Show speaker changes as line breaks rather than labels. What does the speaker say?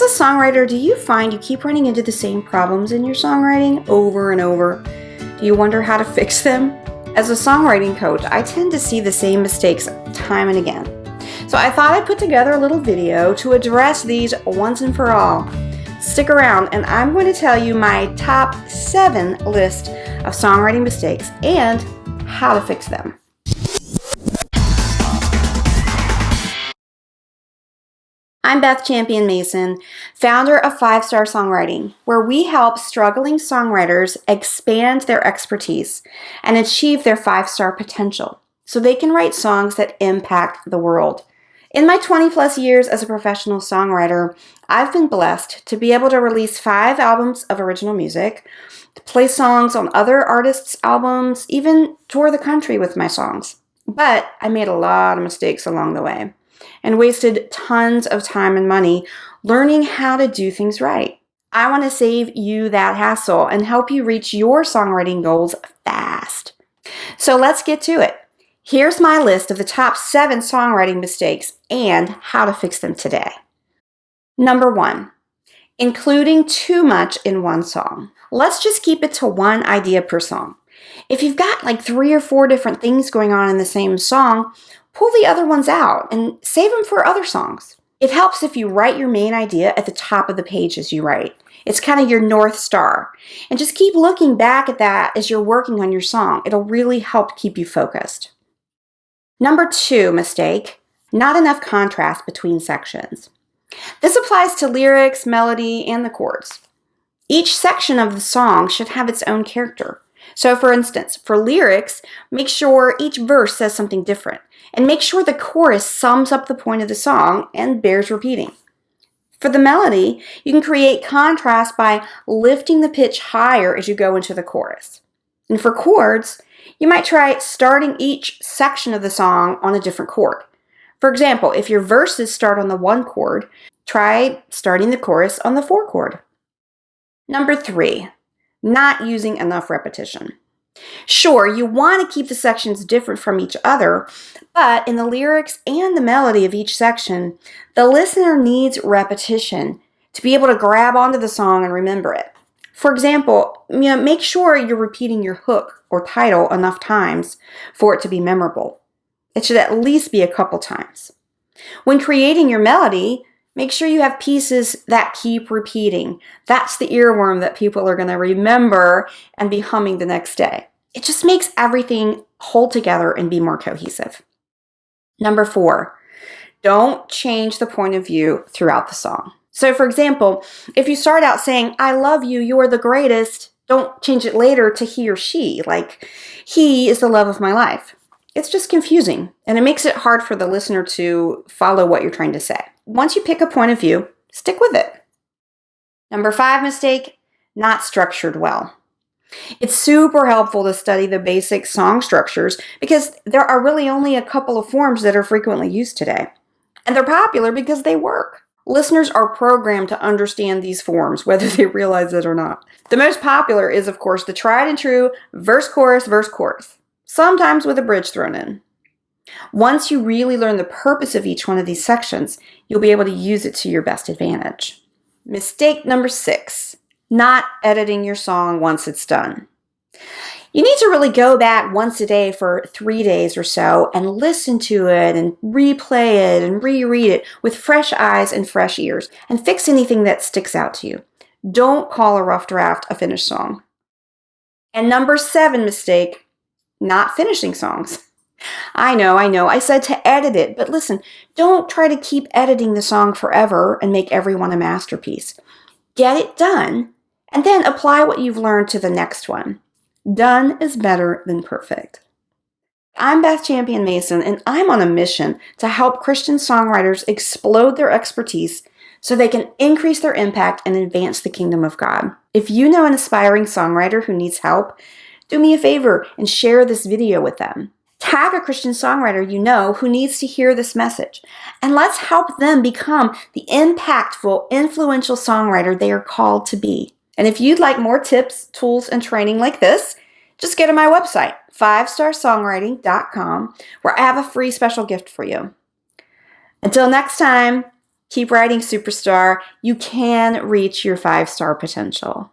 As a songwriter, do you find you keep running into the same problems in your songwriting over and over? Do you wonder how to fix them? As a songwriting coach, I tend to see the same mistakes time and again. So I thought I'd put together a little video to address these once and for all. Stick around and I'm going to tell you my top 7 list of songwriting mistakes and how to fix them. I'm Beth Champion Mason, founder of 5-Star Songwriting, where we help struggling songwriters expand their expertise and achieve their 5-star potential so they can write songs that impact the world. In my 20 plus years as a professional songwriter, I've been blessed to be able to release 5 albums of original music, to play songs on other artists' albums, even tour the country with my songs. But I made a lot of mistakes along the way and wasted tons of time and money learning how to do things right. I want to save you that hassle and help you reach your songwriting goals fast. So let's get to it. Here's my list of the top 7 songwriting mistakes and how to fix them today. Number 1, including too much in one song. Let's just keep it to one idea per song. If you've got like 3 or 4 different things going on in the same song, pull the other ones out and save them for other songs. It helps if you write your main idea at the top of the page as you write. It's kind of your North Star. And just keep looking back at that as you're working on your song. It'll really help keep you focused. Number 2 mistake, not enough contrast between sections. This applies to lyrics, melody, and the chords. Each section of the song should have its own character. So for instance, for lyrics, make sure each verse says something different, and make sure the chorus sums up the point of the song and bears repeating. For the melody, you can create contrast by lifting the pitch higher as you go into the chorus. And for chords, you might try starting each section of the song on a different chord. For example, if your verses start on the 1 chord, try starting the chorus on the 4 chord. Number 3, not using enough repetition. Sure, you want to keep the sections different from each other, but in the lyrics and the melody of each section, the listener needs repetition to be able to grab onto the song and remember it. For example, make sure you're repeating your hook or title enough times for it to be memorable. It should at least be a couple times. When creating your melody, make sure you have pieces that keep repeating. That's the earworm that people are going to remember and be humming the next day. It just makes everything hold together and be more cohesive. Number 4, don't change the point of view throughout the song. So for example, if you start out saying, "I love you, you are the greatest," don't change it later to he or she, like, "He is the love of my life." It's just confusing, and it makes it hard for the listener to follow what you're trying to say. Once you pick a point of view, stick with it. Number 5 mistake, not structured well. It's super helpful to study the basic song structures because there are really only a couple of forms that are frequently used today. And they're popular because they work. Listeners are programmed to understand these forms, whether they realize it or not. The most popular is, of course, the tried and true verse, chorus, sometimes with a bridge thrown in. Once you really learn the purpose of each one of these sections, you'll be able to use it to your best advantage. Mistake number 6, not editing your song once it's done. You need to really go back once a day for 3 days or so and listen to it and replay it and reread it with fresh eyes and fresh ears and fix anything that sticks out to you. Don't call a rough draft a finished song. And number 7 mistake, not finishing songs. I know, I said to edit it, but listen, don't try to keep editing the song forever and make everyone a masterpiece. Get it done, and then apply what you've learned to the next one. Done is better than perfect. I'm Beth Champion Mason, and I'm on a mission to help Christian songwriters explode their expertise so they can increase their impact and advance the kingdom of God. If you know an aspiring songwriter who needs help, do me a favor and share this video with them. Tag a Christian songwriter you know who needs to hear this message, and let's help them become the impactful, influential songwriter they are called to be. And if you'd like more tips, tools, and training like this, just go to my website, 5starsongwriting.com, where I have a free special gift for you. Until next time, Keep writing, superstar. You can reach your 5-star potential.